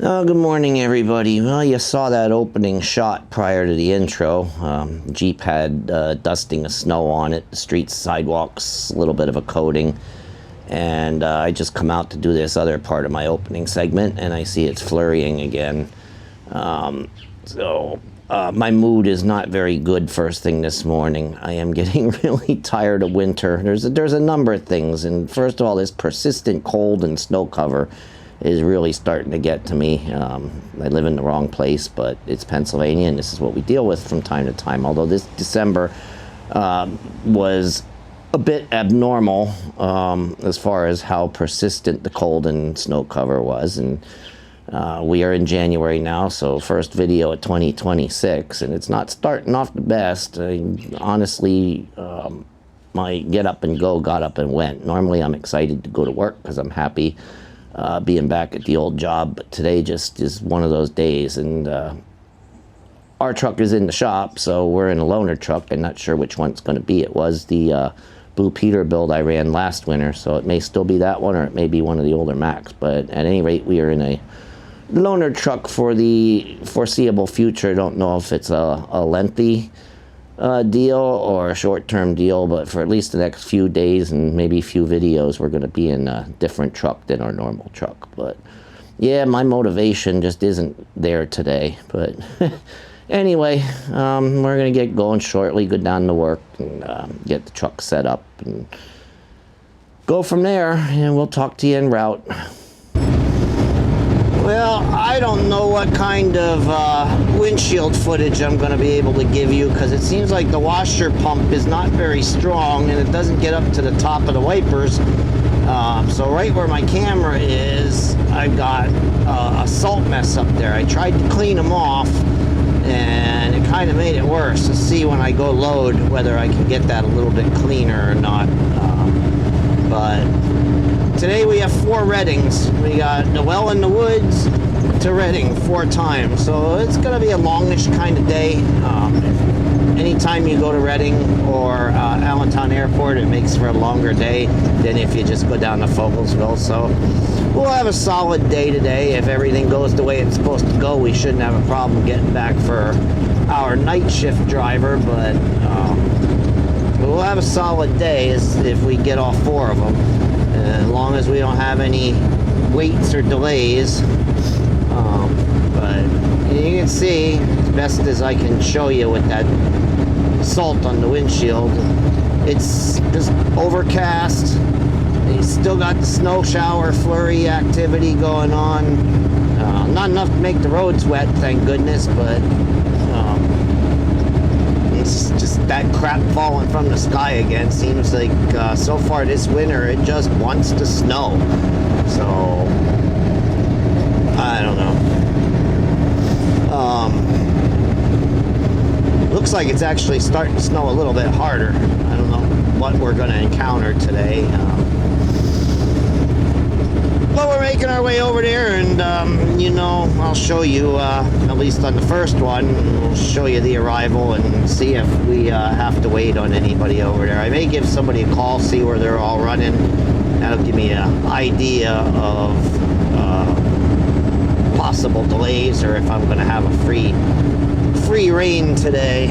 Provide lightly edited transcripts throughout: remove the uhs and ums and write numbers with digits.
Good morning, everybody. Well, you saw that opening shot prior to the intro. Jeep had dusting of snow on it, the streets, sidewalks, a little bit of a coating. And I just come out to do this other part of my opening segment, and I see it's flurrying again. My mood is not very good first thing this morning. I am getting really tired of winter. There's a number of things, and first of all, this persistent cold and snow cover is really starting to get to me. I live in the wrong place, but it's Pennsylvania, and this is what we deal with from time to time. Although this December was a bit abnormal as far as how persistent the cold and snow cover was. And we are in January now, so first video of 2026, and it's not starting off the best. Honestly, my get up and go got up and went. Normally I'm excited to go to work because I'm happy being back at the old job, but today just is one of those days. And our truck is in the shop, so we're in a loaner truck. I'm not sure which one it's going to be. It was the Blue Peterbilt I ran last winter, so it may still be that one, or it may be one of the older Macs. But at any rate, we are in a loaner truck for the foreseeable future. Don't know if it's a lengthy deal or a short-term deal, but for at least the next few days and maybe a few videos, we're going to be in a different truck than our normal truck. But yeah, my motivation just isn't there today. But anyway, we're going to get going shortly, go down to work and get the truck set up and go from there, and we'll talk to you en route. Well, I don't know what kind of windshield footage I'm going to be able to give you, because it seems like the washer pump is not very strong and it doesn't get up to the top of the wipers. So right where my camera is, I've got a salt mess up there. I tried to clean them off, and it kind of made it worse to see when I go load whether I can get that a little bit cleaner or not. But today we have 4 reddings. We got Noel in the woods to Reading 4 times. So it's going to be a longish kind of day. Anytime you go to Reading or Allentown Airport, it makes for a longer day than if you just go down to Fogelsville. So we'll have a solid day today. If everything goes the way it's supposed to go, we shouldn't have a problem getting back for our night shift driver. But we'll have a solid day if we get all 4 of them. As long as we don't have any waits or delays. But you can see, as best as I can show you with that salt on the windshield, it's just overcast. You still got the snow shower flurry activity going on. Not enough to make the roads wet, thank goodness, but it's just that crap falling from the sky again. Seems like so far this winter it just wants to snow. So I don't know. Looks like it's actually starting to snow a little bit harder. I don't know what we're going to encounter today. But we're making our way over there, and I'll show you, at least on the first one, we'll show you the arrival and see if we have to wait on anybody over there. I may give somebody a call, see where they're all running. That'll give me an idea of possible delays, or if I'm going to have a free reign today.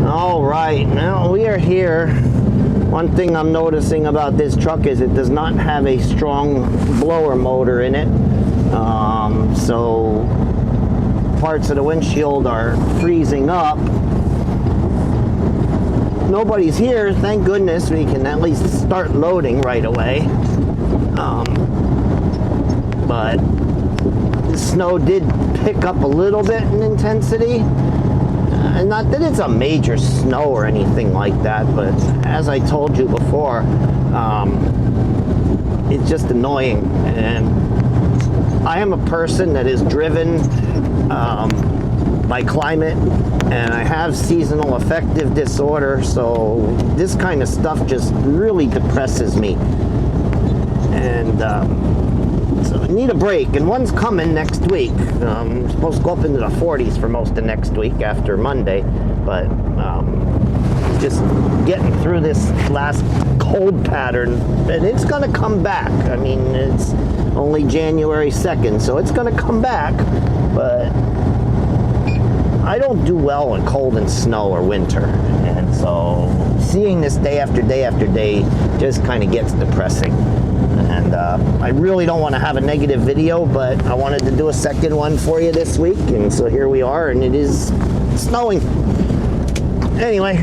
All right, now we are here. One thing I'm noticing about this truck is it does not have a strong blower motor in it. So parts of the windshield are freezing up. Nobody's here, thank goodness. We can at least start loading right away. But the snow did pick up a little bit in intensity. And not that it's a major snow or anything like that, but as I told you before, it's just annoying. And I am a person that is driven by climate, and I have seasonal affective disorder, so this kind of stuff just really depresses me. And so I need a break, and one's coming next week. I'm supposed to go up into the 40s for most of next week after Monday, but just getting through this last cold pattern, and it's going to come back. I mean, only January 2nd, so it's going to come back, but I don't do well in cold and snow or winter, and so seeing this day after day after day just kind of gets depressing. And I really don't want to have a negative video, but I wanted to do a second one for you this week, and so here we are, and it is snowing. Anyway,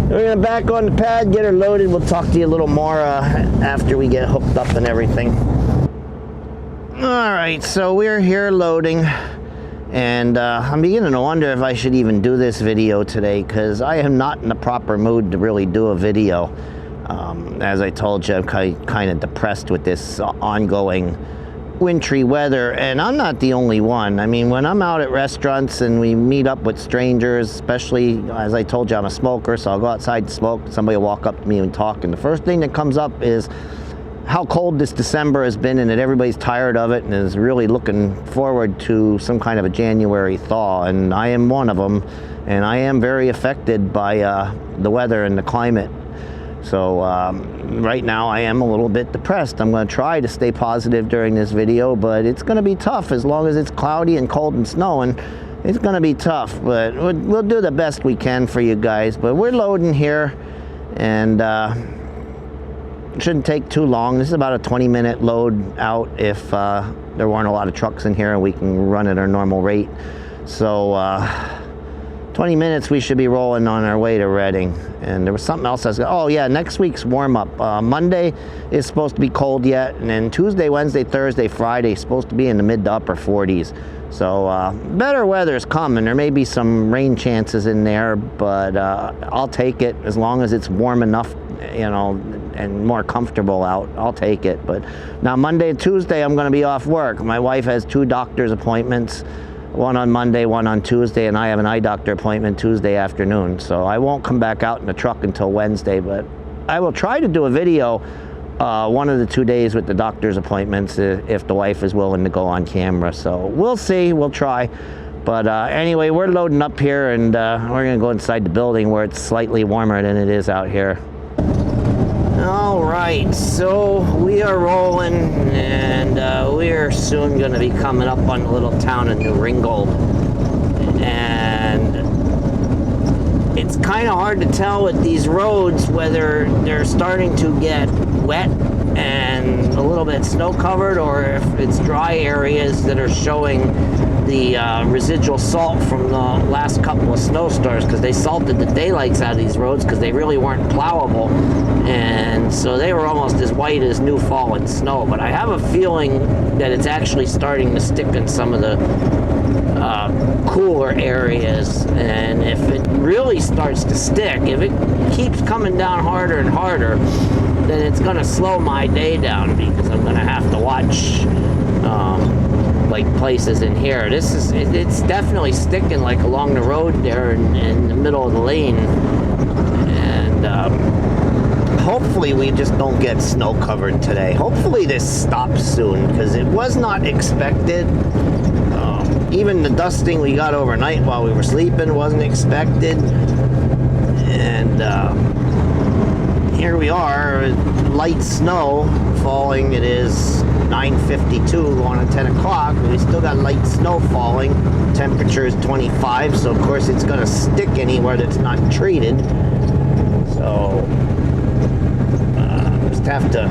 we're going to back on the pad, get her loaded. We'll talk to you a little more after we get hooked up and everything. Alright, so we're here loading, and I'm beginning to wonder if I should even do this video today, because I am not in the proper mood to really do a video. As I told you, I'm kind of depressed with this ongoing wintry weather, and I'm not the only one. I mean, when I'm out at restaurants and we meet up with strangers, especially, as I told you, I'm a smoker, so I'll go outside and smoke. Somebody will walk up to me and talk, and the first thing that comes up is how cold this December has been, and that everybody's tired of it and is really looking forward to some kind of a January thaw, and I am one of them, and I am very affected by the weather and the climate. So right now I am a little bit depressed. I'm going to try to stay positive during this video, but it's going to be tough as long as it's cloudy and cold and snowing. It's going to be tough, but we'll do the best we can for you guys. But we're loading here, and it shouldn't take too long. This is about a 20-minute load out if there weren't a lot of trucks in here and we can run at our normal rate. So 20 minutes we should be rolling on our way to Reading. And there was something else I was going to, oh yeah, next week's warm-up. Monday is supposed to be cold yet, and then Tuesday, Wednesday, Thursday, Friday is supposed to be in the mid to upper 40s. So better weather's coming. There may be some rain chances in there, but I'll take it as long as it's warm enough, you know, and more comfortable out. I'll take it. But now Monday and Tuesday I'm going to be off work. My wife has 2 doctor's appointments, one on Monday, one on Tuesday, and I have an eye doctor appointment Tuesday afternoon. So I won't come back out in the truck until Wednesday, but I will try to do a video one of the 2 days with the doctor's appointments if the wife is willing to go on camera. So we'll see, we'll try. But anyway, we're loading up here, and we're gonna go inside the building where it's slightly warmer than it is out here. All right, so we are rolling, and we are soon going to be coming up on the little town of New Ringgold. And it's kind of hard to tell with these roads whether they're starting to get wet and a little bit snow covered, or if it's dry areas that are showing the residual salt from the last couple of snowstorms, because they salted the daylights out of these roads because they really weren't plowable, and so they were almost as white as new fallen snow. But I have a feeling that it's actually starting to stick in some of the cooler areas, and if it really starts to stick, if it keeps coming down harder and harder, then it's going to slow my day down, because I'm going to have to watch like places in here. It's definitely sticking like along the road there in the middle of the lane, and hopefully we just don't get snow covered today. Hopefully this stops soon, because it was not expected. Even the dusting we got overnight while we were sleeping wasn't expected, and here we are, light snow falling. It is 9:52 going on 10 o'clock, and we still got light snow falling. Temperature is 25, so of course it's going to stick anywhere that's not treated. So just have to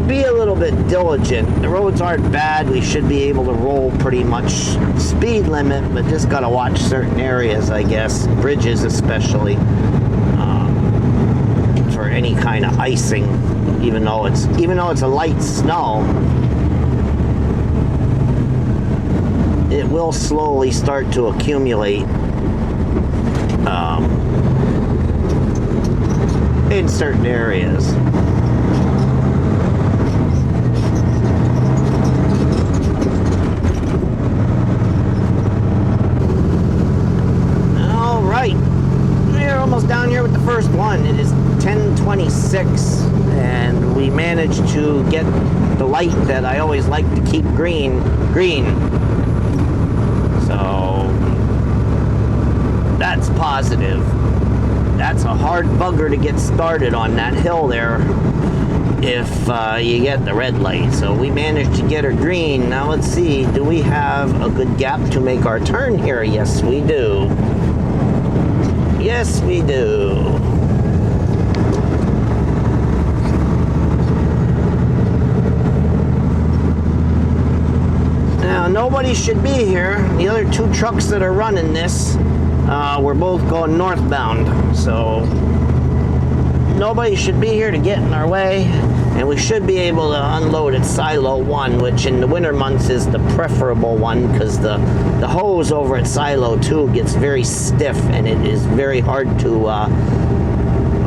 be a little bit diligent. The roads aren't bad. We should be able to roll pretty much speed limit, but just got to watch certain areas, I guess, bridges especially, for any kind of icing. Even though it's a light snow, it will slowly start to accumulate in certain areas. All right, we're almost down here with the first one. It is 10:26, and we managed to get the light that I always like to keep green. So that's positive. That's a hard bugger to get started on that hill there. if you get the red light. So we managed to get her green. Now let's see, do we have a good gap to make our turn here? Yes, we do. Yes, we do. Now, nobody should be here. The other two trucks that are running this, we're both going northbound. So nobody should be here to get in our way, and we should be able to unload at Silo 1, which in the winter months is the preferable one, because the hose over at Silo 2 gets very stiff and it is very hard to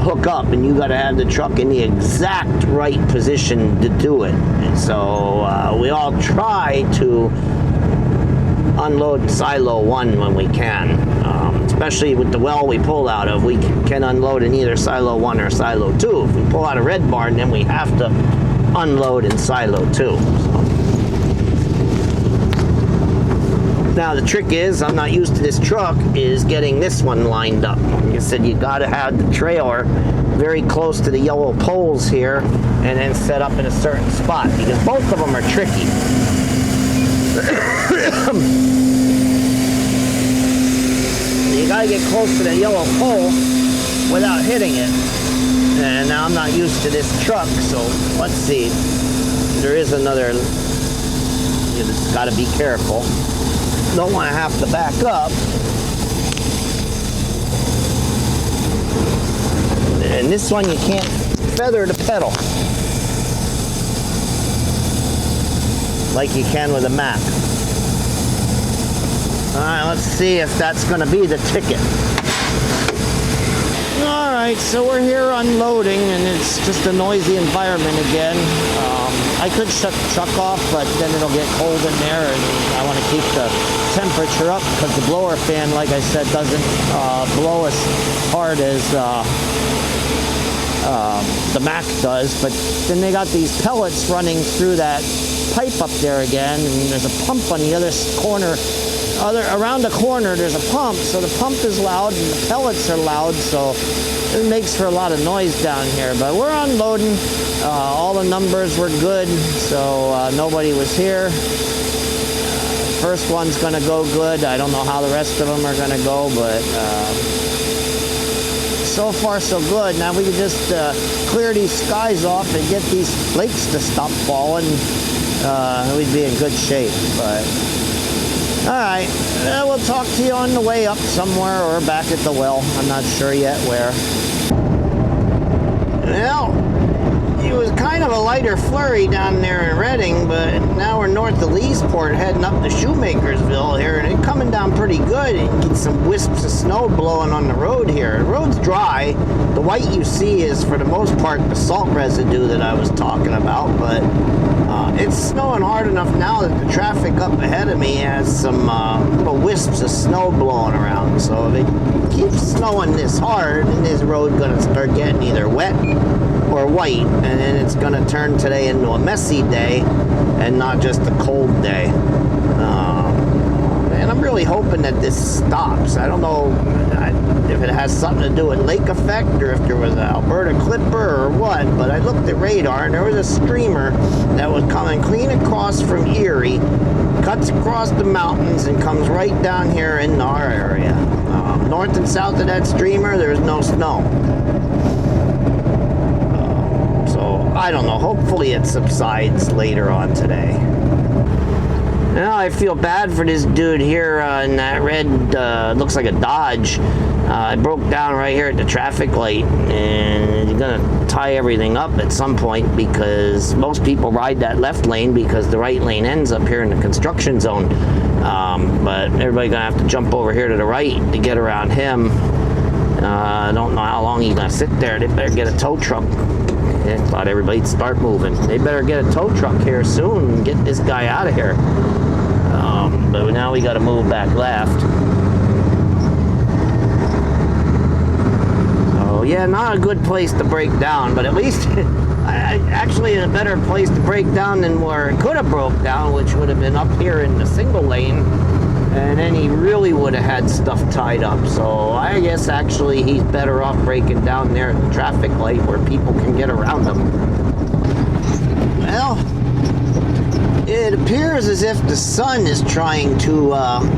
hook up, and you got to have the truck in the exact right position to do it. And so we all try to unload Silo 1 when we can, especially with the well we pull out of. We can unload in either Silo 1 or Silo 2. If we pull out a red barn, then we have to unload in Silo 2. So. Now the trick is, I'm not used to this truck, is getting this one lined up. Like I said, you got to have the trailer very close to the yellow poles here and then set up in a certain spot, because both of them are tricky. You gotta get close to the yellow pole without hitting it. And now I'm not used to this truck, so let's see. There is another, you just gotta be careful. Don't wanna have to back up. And this one you can't feather the pedal like you can with a Mack. Alright, let's see if that's going to be the ticket. Alright, so we're here unloading, and it's just a noisy environment again. I could shut the truck off, but then it'll get cold in there, and I want to keep the temperature up, because the blower fan, like I said, doesn't blow as hard as the Mack does. But then they got these pellets running through that pipe up there again, and there's a pump on the other corner. Around the corner there's a pump, so the pump is loud and the pellets are loud, so it makes for a lot of noise down here. But we're unloading. All the numbers were good, so nobody was here. First one's going to go good. I don't know how the rest of them are going to go, but so far so good. Now we can just clear these skies off and get these flakes to stop falling. We'd be in good shape. But all right, we'll talk to you on the way up somewhere or back at the well. I'm not sure yet where. Well, it was kind of a lighter flurry down there in Reading, but now we're north of Leesport heading up to Shoemakersville here, and it's coming down pretty good. And you get some wisps of snow blowing on the road here. The road's dry. The white you see is, for the most part, the salt residue that I was talking about, but it's snowing hard enough now that the traffic up ahead of me has some little wisps of snow blowing around. So if it keeps snowing this hard, then this road going to start getting either wet or white, and then it's going to turn today into a messy day and not just a cold day. And I'm really hoping that this stops. I don't know if it has something to do with lake effect or if there was an Alberta clipper or what, but I looked at radar and there was a streamer that was coming clean across from Erie, cuts across the mountains and comes right down here in our area. North and south of that streamer, there's no snow. So I don't know. Hopefully it subsides later on today. Now I feel bad for this dude here in that red, looks like a Dodge. I broke down right here at the traffic light, and you're gonna tie everything up at some point, because most people ride that left lane because the right lane ends up here in the construction zone. But everybody's gonna have to jump over here to the right to get around him. I don't know how long he's gonna sit there. They better get a tow truck. I thought everybody'd start moving. They better get a tow truck here soon and get this guy out of here. But now we got to move back left. So yeah, not a good place to break down, but at least actually a better place to break down than where it could have broke down, which would have been up here in the single lane, and then he really would have had stuff tied up. So I guess actually he's better off breaking down there at the traffic light where people can get around him. Well, it appears as if the sun is trying to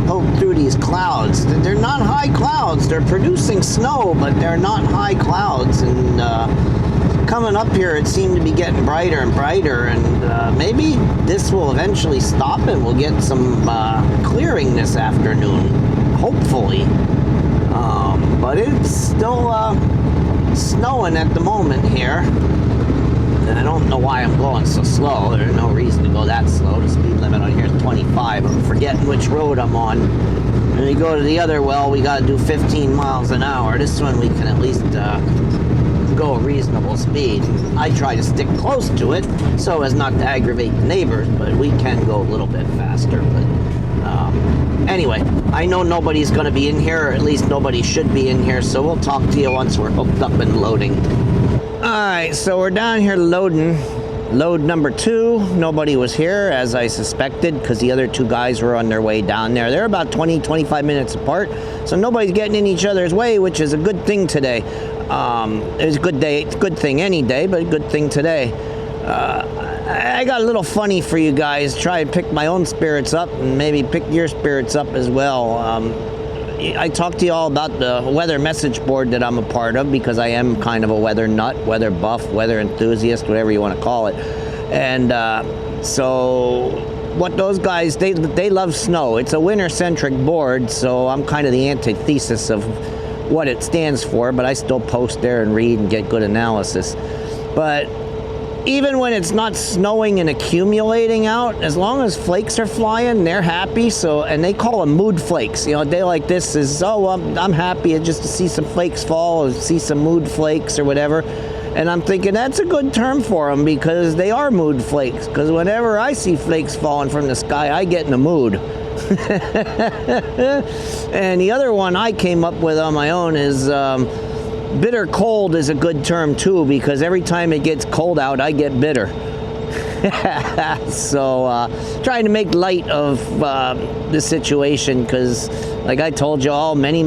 poke through these clouds. They're not high clouds. They're producing snow, but they're not high clouds. And coming up here, it seemed to be getting brighter and brighter. And maybe this will eventually stop and we'll get some clearing this afternoon, hopefully. But it's still snowing at the moment here. And I don't know why I'm going so slow. There's no reason to go that slow. The speed limit on here is 25. I'm forgetting which road I'm on. When we go to the other well, we got to do 15 miles an hour. This one we can at least go a reasonable speed. I try to stick close to it so as not to aggravate the neighbors, but we can go a little bit faster. But anyway, I know nobody's going to be in here, or at least nobody should be in here, so we'll talk to you once we're hooked up and loading. Alright, so we're down here loading. Load number 2. Nobody was here, as I suspected, because the other 2 guys were on their way down there. They're about 20-25 minutes apart, so nobody's getting in each other's way, which is a good thing today. It's a good day. It's a good thing any day, but a good thing today. I got a little funny for you guys. Try and pick my own spirits up and maybe pick your spirits up as well. I talked to you all about the weather message board that I'm a part of because I am kind of a weather nut, weather buff, weather enthusiast, whatever you want to call it. And so what those guys, they love snow. It's a winter-centric board, so I'm kind of the antithesis of what it stands for, but I still post there and read and get good analysis. But even when it's not snowing and accumulating out, as long as flakes are flying, they're happy. So, and they call them mood flakes. You know, a day like this is, oh, I'm happy just to see some flakes fall or see some mood flakes or whatever. And I'm thinking that's a good term for them because they are mood flakes. Because whenever I see flakes falling from the sky, I get in a mood. And the other one I came up with on my own is bitter cold is a good term too, because every time it gets cold out, I get bitter. So trying to make light of the situation, because like I told you all many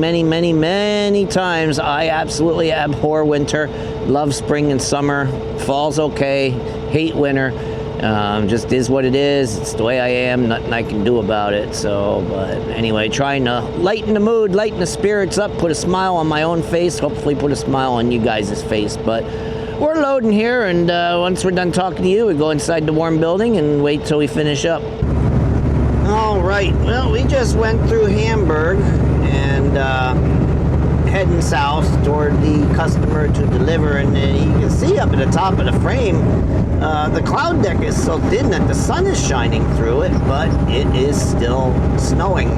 times, I absolutely abhor winter, love spring and summer, fall's okay, hate winter. Just is what it is. It's the way I am. Nothing I can do about it. So, but anyway, trying to lighten the mood, lighten the spirits up, put a smile on my own face, hopefully put a smile on you guys' face. But we're loading here, and once we're done talking to you, we go inside the warm building and wait till we finish up. All right. Well, we just went through Hamburg and heading south toward the customer to deliver, and you can see up at the top of the frame, the cloud deck is so thin that the sun is shining through it, but it is still snowing.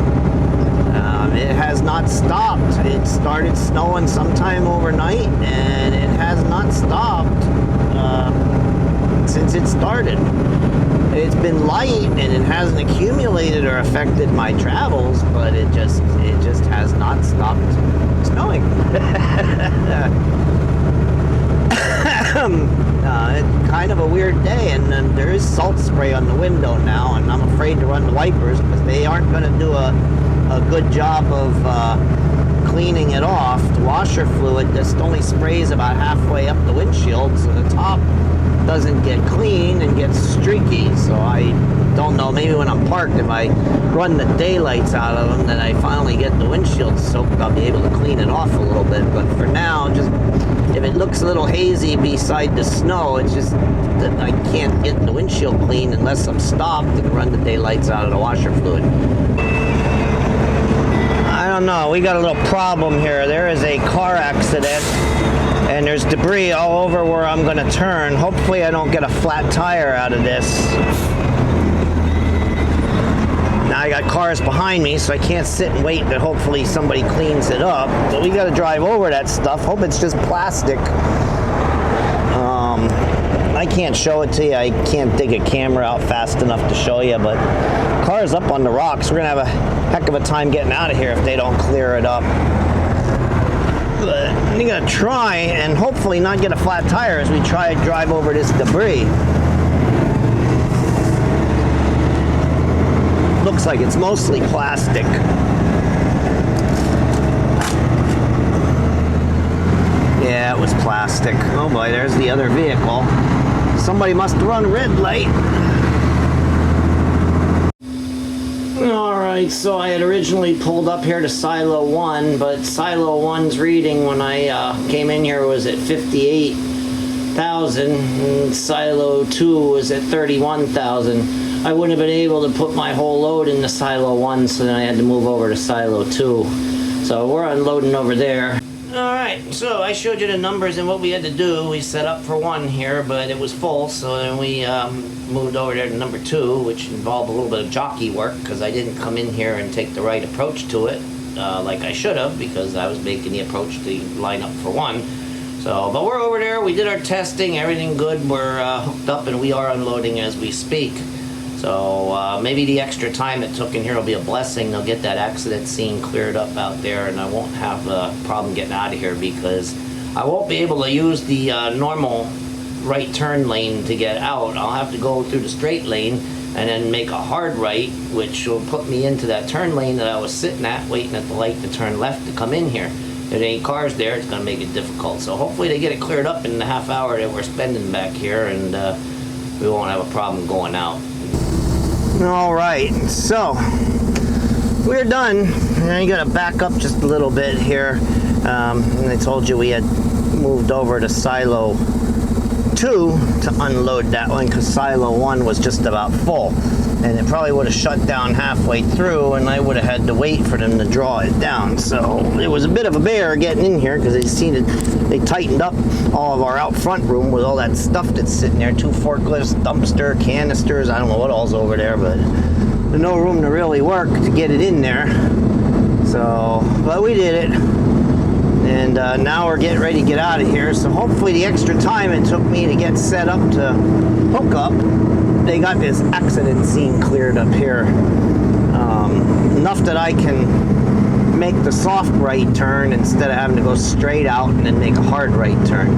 It has not stopped. It started snowing sometime overnight, and it has not stopped since it started. It's been light, and it hasn't accumulated or affected my travels, but it just has not stopped snowing. It's kind of a weird day, and there is salt spray on the window now, and I'm afraid to run the wipers because they aren't going to do a good job of cleaning it off. The washer fluid just only sprays about halfway up the windshield, so the top doesn't get clean and gets streaky. So I don't know, maybe when I'm parked, if I run the daylights out of them, then I finally get the windshield soaked, I'll be able to clean it off a little bit. But for now, just if it looks a little hazy beside the snow, it's just that I can't get the windshield clean unless I'm stopped and run the daylights out of the washer fluid. I don't know, we got a little problem here. There is a car accident, and there's debris all over where I'm going to turn. Hopefully I don't get a flat tire out of this. Now I got cars behind me, so I can't sit and wait that hopefully somebody cleans it up. But we got to drive over that stuff. Hope it's just plastic. I can't show it to you. I can't dig a camera out fast enough to show you, but car's up on the rocks. We're going to have a heck of a time getting out of here if they don't clear it up. But I'm going to try and hopefully not get a flat tire as we try to drive over this debris. Looks like it's mostly plastic. Yeah, it was plastic. Oh boy, there's the other vehicle. Somebody must run a red light. Alright, so I had originally pulled up here to Silo 1, but Silo 1's reading when I came in here was at 58,000, and Silo 2 was at 31,000. I wouldn't have been able to put my whole load into Silo 1, so then I had to move over to Silo 2. So we're unloading over there. Alright, so I showed you the numbers and what we had to do. We set up for 1 here, but it was full, so then we moved over there to number 2, which involved a little bit of jockey work, because I didn't come in here and take the right approach to it, like I should have, because I was making the approach to line up for 1. So, but we're over there, we did our testing, everything good, we're hooked up, and we are unloading as we speak. So maybe the extra time it took in here will be a blessing. They'll get that accident scene cleared up out there, and I won't have a problem getting out of here, because I won't be able to use the normal right turn lane to get out. I'll have to go through the straight lane and then make a hard right, which will put me into that turn lane that I was sitting at, waiting at the light to turn left to come in here. If there ain't cars there, it's going to make it difficult. So hopefully they get it cleared up in the half hour that we're spending back here, and we won't have a problem going out. Alright, so we're done. Now you gotta back up just a little bit here. And I told you we had moved over to Silo 2 to unload that one, because Silo 1 was just about full. And it probably would have shut down halfway through, and I would have had to wait for them to draw it down. So it was a bit of a bear getting in here, because they tightened up all of our out front room with all that stuff that's sitting there. 2 forklifts, dumpster, canisters, I don't know what all's over there, but there's no room to really work to get it in there. So, but we did it. And now we're getting ready to get out of here. So hopefully the extra time it took me to get set up to hook up, they got this accident scene cleared up here. Enough that I can make the soft right turn instead of having to go straight out and then make a hard right turn.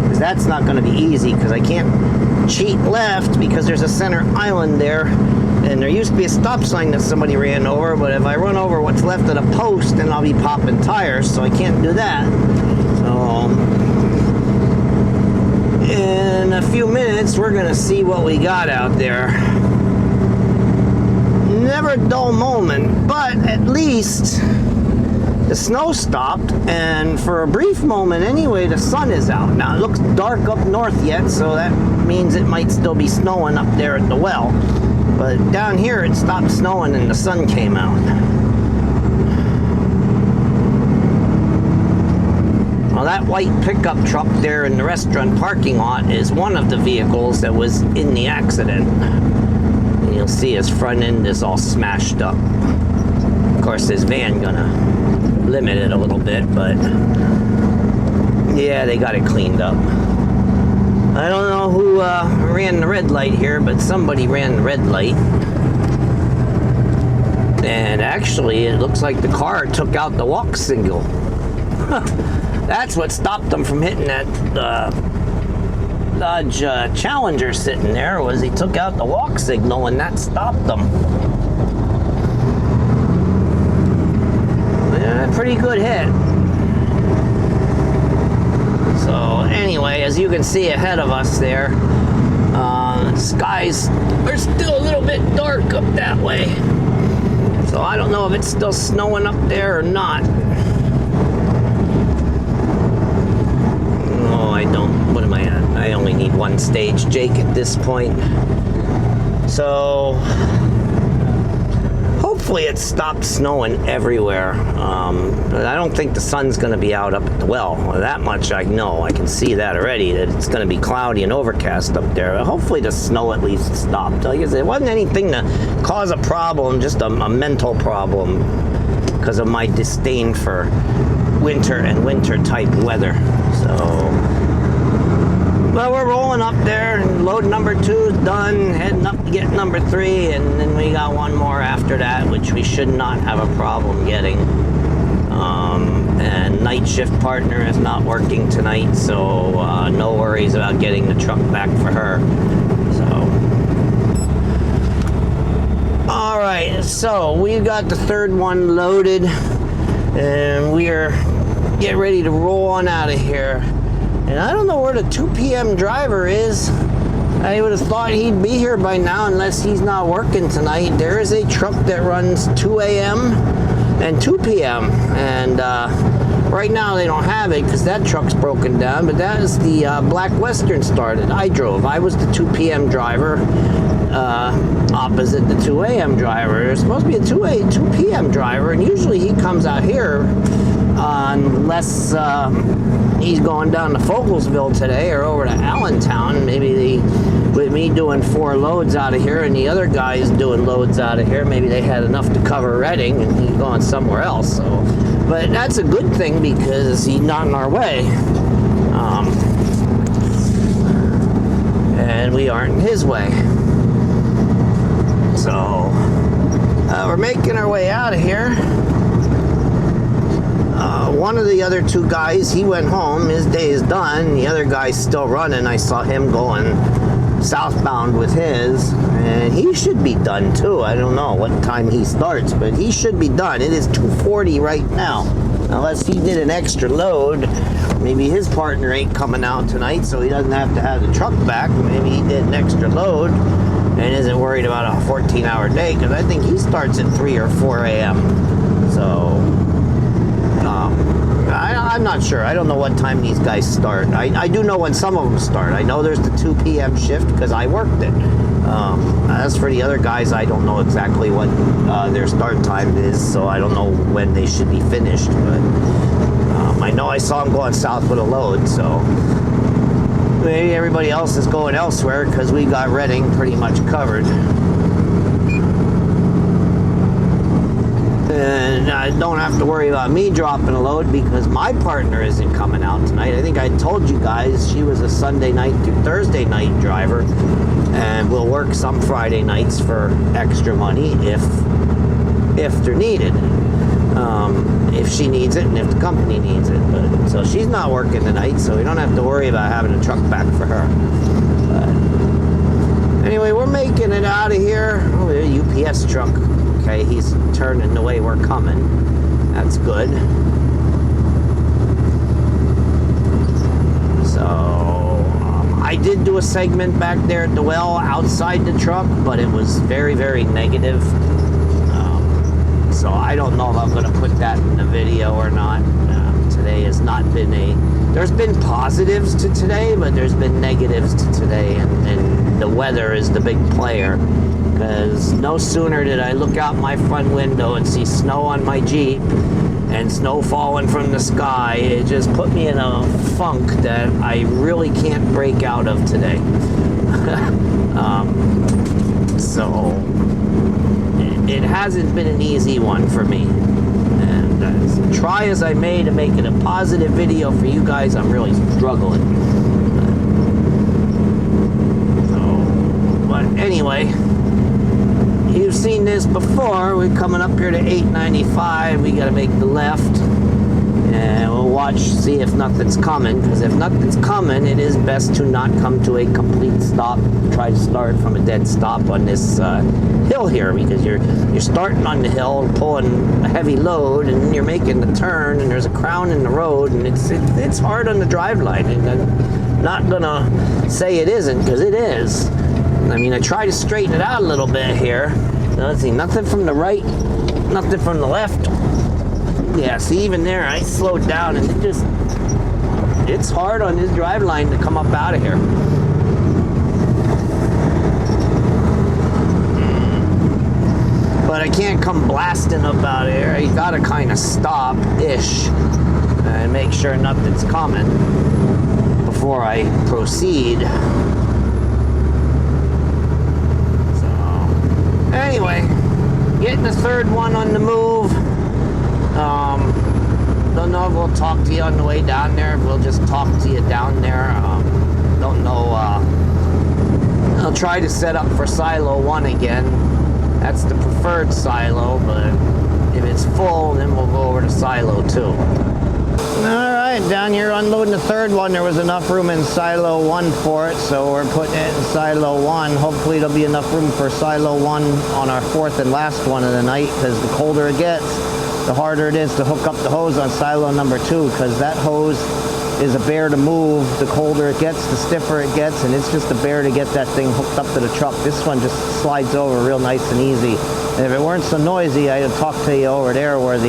Because that's not going to be easy, because I can't cheat left because there's a center island there. And there used to be a stop sign that somebody ran over, but if I run over what's left of the post, then I'll be popping tires, so I can't do that. So in a few minutes, we're gonna see what we got out there. Never a dull moment, but at least the snow stopped, and for a brief moment anyway, the sun is out. Now it looks dark up north yet, so that means it might still be snowing up there at the well. But down here it stopped snowing and the sun came out. Well, that white pickup truck there in the restaurant parking lot is one of the vehicles that was in the accident. And you'll see his front end is all smashed up. Of course, his van gonna limit it a little bit, but yeah, they got it cleaned up. I don't know who ran the red light here, but somebody ran the red light. And actually, it looks like the car took out the walk signal. That's what stopped them from hitting that Dodge Challenger sitting there, was he took out the walk signal, and that stopped them. Yeah, pretty good hit. So anyway, as you can see ahead of us there, skies are still a little bit dark up that way. So I don't know if it's still snowing up there or not. Oh, I don't, what am I at? I only need one stage Jake at this point. So hopefully it stopped snowing everywhere. But I don't think the sun's going to be out up at the well. That much I know. I can see that already, that it's going to be cloudy and overcast up there. Hopefully the snow at least stopped. Like I said, it wasn't anything to cause a problem, just a mental problem because of my disdain for winter and winter type weather. So, but we're rolling up there, and load number 2 is done, heading up to get number 3, and then we got one more after that, which we should not have a problem getting. And night shift partner is not working tonight, so no worries about getting the truck back for her. So, all right, so we've got the 3rd one loaded, and we're getting ready to roll on out of here. And I don't know where the 2 p.m. driver is. I would have thought he'd be here by now unless he's not working tonight. There is a truck that runs 2 a.m. and 2 p.m. and right now they don't have it because that truck's broken down, but that is the Black Western Star that I drove. I was the 2 p.m. driver opposite the 2 a.m. driver. There's supposed to be a 2 p.m. driver, and usually he comes out here unless he's going down to Fogelsville today or over to Allentown. Maybe with me doing 4 loads out of here and the other guys doing loads out of here, maybe they had enough to cover Reading and he's going somewhere else. So, but that's a good thing because he's not in our way. And we aren't in his way. So, we're making our way out of here. One of the other 2 guys, he went home. His day is done. The other guy's still running. I saw him going southbound with his, and he should be done too. I don't know what time he starts, but he should be done. It is 2:40 right now. Unless he did an extra load. Maybe his partner ain't coming out tonight, so he doesn't have to have the truck back. Maybe he did an extra load and isn't worried about a 14-hour day, because I think he starts at 3 or 4 a.m. So, I'm not sure. I don't know what time these guys start. I do know when some of them start. I know there's the 2 p.m. shift because I worked it. As for the other guys, I don't know exactly what their start time is, so I don't know when they should be finished. But I know I saw them going south with a load, so maybe everybody else is going elsewhere because we got Reading pretty much covered. And I don't have to worry about me dropping a load because my partner isn't coming out tonight. I think I told you guys she was a Sunday night through Thursday night driver, and will work some Friday nights for extra money if they're needed. If she needs it and if the company needs it. But so she's not working tonight, so we don't have to worry about having a truck back for her. But anyway, we're making it out of here. Oh, there's a UPS truck. Okay, he's turning the way we're coming. That's good. So, I did do a segment back there at the well outside the truck, but it was very, very negative. So I don't know if I'm going to put that in the video or not. Today has not been there's been positives to today, but there's been negatives to today, and the weather is the big player. Because no sooner did I look out my front window and see snow on my Jeep and snow falling from the sky, it just put me in a funk that I really can't break out of today. So it hasn't been an easy one for me. And as try as I may to make it a positive video for you guys, I'm really struggling. But anyway, you've seen this before. We're coming up here to 895. We got to make the left, and we'll watch, see if nothing's coming. Because if nothing's coming, it is best to not come to a complete stop. Try to start from a dead stop on this hill here, because you're starting on the hill, pulling a heavy load, and you're making the turn, and there's a crown in the road, and it's hard on the drive line. And I'm not gonna say it isn't, because it is. I mean, I try to straighten it out a little bit here. Now, let's see, nothing from the right, nothing from the left. Yeah, see, even there, I slowed down, and it's hard on this drive line to come up out of here. But I can't come blasting up out of here. You gotta kind of stop-ish and make sure nothing's coming before I proceed. Anyway, getting the third one on the move. Don't know if we'll talk to you on the way down there. If we'll just talk to you down there. Don't know. I'll try to set up for silo 1 again. That's the preferred silo, but if it's full, then we'll go over to silo 2. Alright, down here unloading the third one. There was enough room in silo 1 for it, so we're putting it in silo 1. Hopefully there'll be enough room for silo 1 on our 4th and last one of the night, because the colder it gets, the harder it is to hook up the hose on silo number 2, because that hose is a bear to move. The colder it gets, the stiffer it gets, and it's just a bear to get that thing hooked up to the truck. This one just slides over real nice and easy. And if it weren't so noisy, I'd talk to you over there where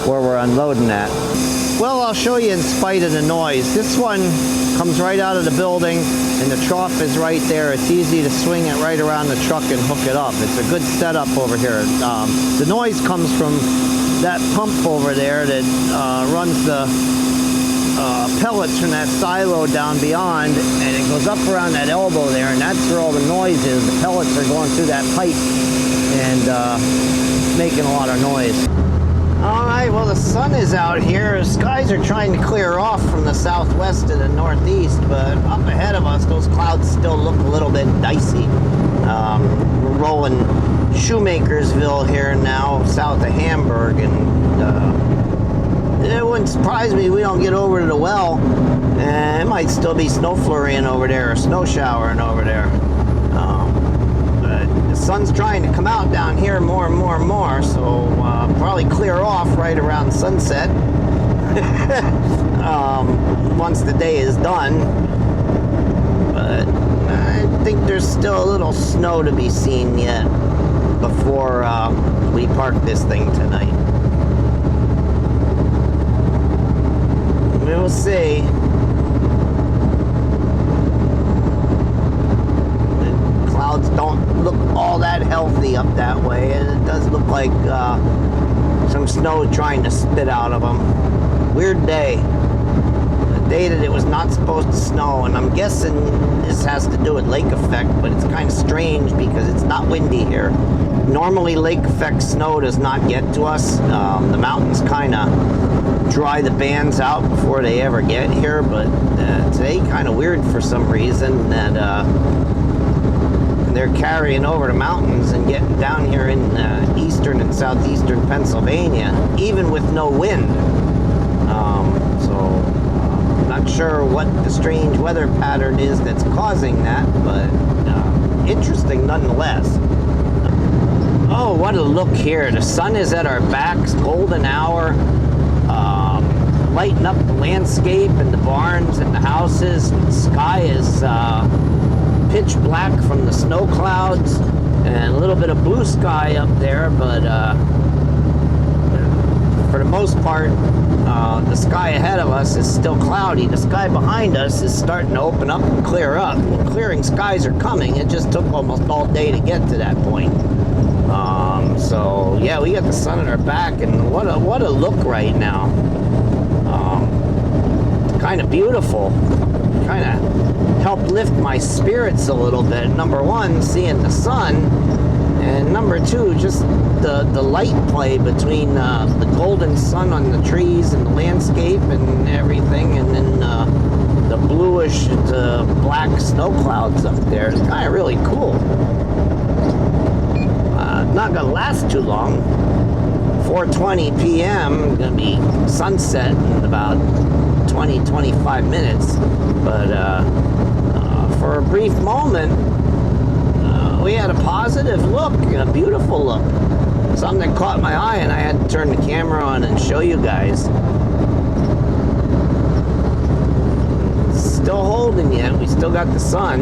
we're unloading at. Well, I'll show you in spite of the noise. This one comes right out of the building, and the trough is right there. It's easy to swing it right around the truck and hook it up. It's a good setup over here. The noise comes from that pump over there that runs the pellets from that silo down beyond, and it goes up around that elbow there, and that's where all the noise is. The pellets are going through that pipe and making a lot of noise. Alright, well, the sun is out here. The skies are trying to clear off from the southwest to the northeast, but up ahead of us, those clouds still look a little bit dicey. We're rolling Shoemakersville here now, south of Hamburg, and it wouldn't surprise me if we don't get over to the well, and it might still be snow flurrying over there, or snow showering over there. But the sun's trying to come out down here more and more and more, so probably clear off right around sunset once the day is done. But I think there's still a little snow to be seen yet before we park this thing tonight. We'll see. The clouds don't look all that healthy up that way, and it does look like some snow trying to spit out of them. Weird day. A day that it was not supposed to snow, and I'm guessing this has to do with lake effect, but it's kind of strange because it's not windy here. Normally lake effect snow does not get to us. The mountains kind of dry the bands out before they ever get here, but today kind of weird for some reason that they're carrying over the mountains and getting down here in eastern and southeastern Pennsylvania, even with no wind. Not sure what the strange weather pattern is that's causing that, but interesting nonetheless. Oh, what a look here. The sun is at our backs, golden hour, lighting up the landscape and the barns and the houses. The sky is pitch black from the snow clouds and a little bit of blue sky up there, but for the most part, the sky ahead of us is still cloudy. The sky behind us is starting to open up and clear up. Well, clearing skies are coming. It just took almost all day to get to that point. So yeah, we got the sun at our back, and what a look right now. Kind of beautiful. Kind of helped lift my spirits a little bit. Number one, seeing the sun, and number two, just the light play between the golden sun on the trees and the landscape and everything, and then the bluish to black snow clouds up there. It's kind of really cool. Not gonna last too long. 4:20 p.m. gonna be sunset in about 20-25 minutes, but for a brief moment we had a positive look, a beautiful look, something that caught my eye, and I had to turn the camera on and show you guys. Still holding yet. We still got the sun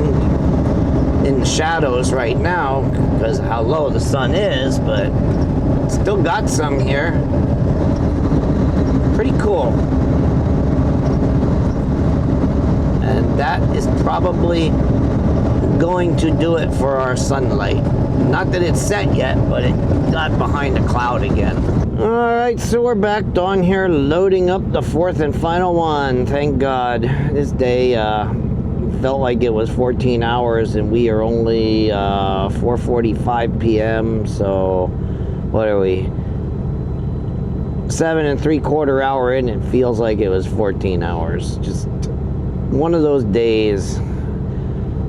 in the shadows right now because of how low the sun is, but still got some here. Pretty cool. And that is probably going to do it for our sunlight. Not that it's set yet, but it got behind a cloud again. Alright, so we're back down here loading up the fourth and final one. Thank God. This day felt like it was 14 hours, and we are only 4:45 p.m. So what are we? 7 3/4 hour in, it feels like it was 14 hours. Just one of those days.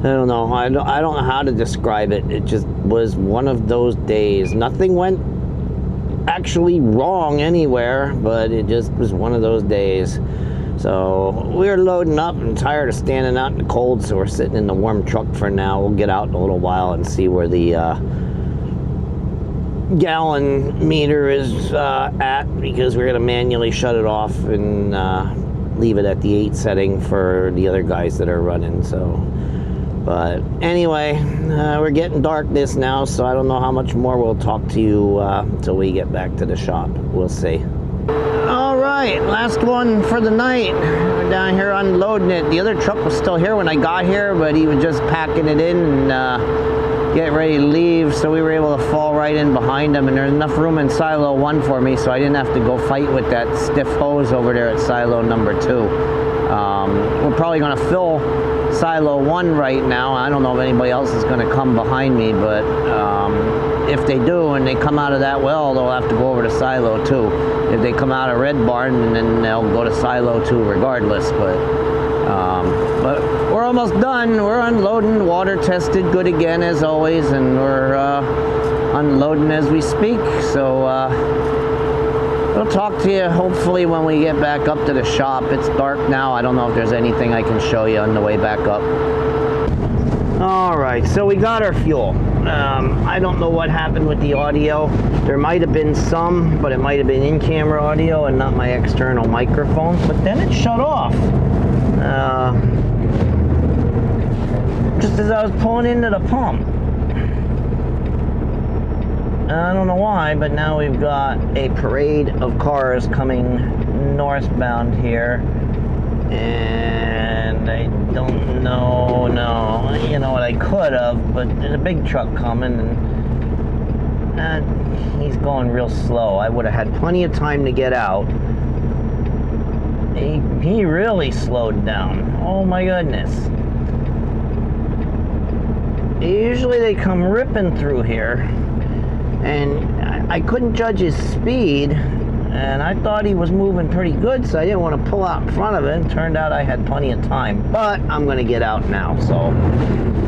I don't know. I don't know how to describe it. It just was one of those days. Nothing went actually wrong anywhere, but it just was one of those days. So we're loading up and tired of standing out in the cold, so we're sitting in the warm truck for now. We'll get out in a little while and see where the gallon meter is at, because we're going to manually shut it off and leave it at the 8 setting for the other guys that are running. So, but anyway, we're getting darkness now, so I don't know how much more we'll talk to you until we get back to the shop. We'll see. All right, last one for the night. We're down here unloading it. The other truck was still here when I got here, but he was just packing it in and getting ready to leave, so we were able to fall right in behind him, and there's enough room in silo 1 for me, so I didn't have to go fight with that stiff hose over there at silo number 2. We're probably going to fill silo 1 right now. I don't know if anybody else is going to come behind me, but if they do and they come out of that well, they'll have to go over to silo 2. If they come out of Red Barn, then they'll go to silo 2 regardless. But we're almost done. We're unloading, water tested good again as always, and we're unloading as we speak. So we'll talk to you hopefully when we get back up to the shop. It's dark now. I don't know if there's anything I can show you on the way back up. All right, so we got our fuel. I don't know what happened with the audio. There might have been some, but it might have been in-camera audio and not my external microphone. But then it shut off. Just as I was pulling into the pump. I don't know why, but now we've got a parade of cars coming northbound here. And I don't know, you know what, I could have, but there's a big truck coming, and he's going real slow. I would have had plenty of time to get out. He really slowed down. Oh my goodness. Usually they come ripping through here, and I couldn't judge his speed. And I thought he was moving pretty good, so I didn't want to pull out in front of it. And turned out I had plenty of time. But I'm going to get out now, so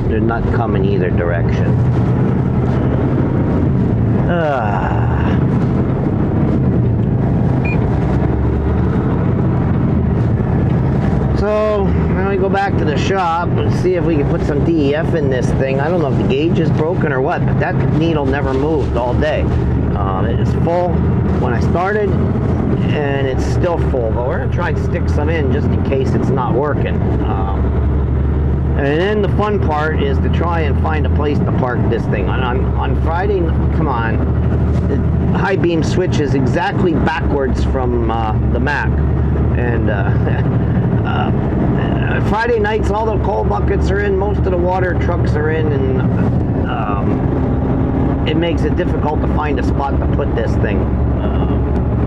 they're not coming either direction. So now we go back to the shop and see if we can put some DEF in this thing. I don't know if the gauge is broken or what, but that needle never moved all day. It is full when I started, and it's still full, but we're going to try and stick some in just in case it's not working. And then the fun part is to try and find a place to park this thing. On Friday, come on, the high beam switch is exactly backwards from the Mac. And Friday nights, all the coal buckets are in, most of the water trucks are in, and it makes it difficult to find a spot to put this thing.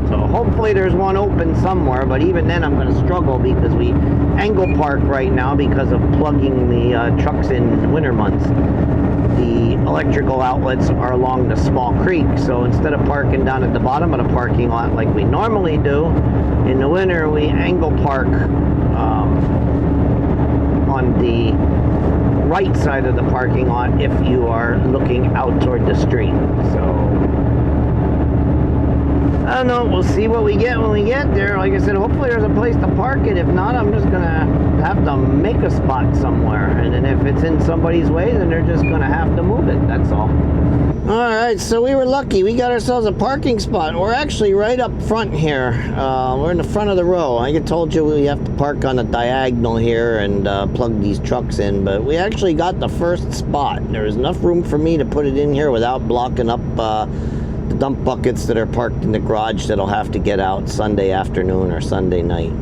So hopefully there's one open somewhere, but even then I'm going to struggle because we angle park right now because of plugging the trucks in winter months. The electrical outlets are along the small creek, so instead of parking down at the bottom of the parking lot like we normally do, in the winter we angle park on the right side of the parking lot if you are looking out toward the street. So I don't know, we'll see what we get when we get there. Like I said, hopefully there's a place to park it. If not, I'm just gonna have to make a spot somewhere, and then if it's in somebody's way, then they're just gonna have to move it. That's all. Alright, so we were lucky. We got ourselves a parking spot. We're actually right up front here. We're in the front of the row. I told you we have to park on a diagonal here and plug these trucks in, but we actually got the first spot. There was enough room for me to put it in here without blocking up the dump buckets that are parked in the garage that'll have to get out Sunday afternoon or Sunday night.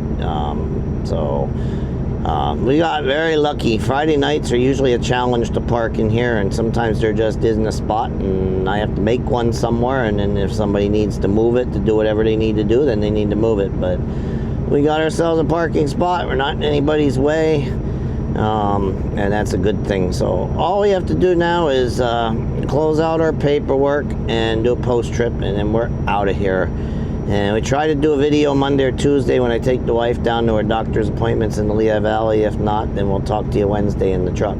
We got very lucky. Friday nights are usually a challenge to park in here, and sometimes there just isn't a spot, and I have to make one somewhere, and then if somebody needs to move it to do whatever they need to do, then they need to move it. But we got ourselves a parking spot. We're not in anybody's way, and that's a good thing. So all we have to do now is close out our paperwork and do a post trip, and then we're out of here. And we try to do a video Monday or Tuesday when I take the wife down to her doctor's appointments in the Lehigh Valley. If not, then we'll talk to you Wednesday in the truck.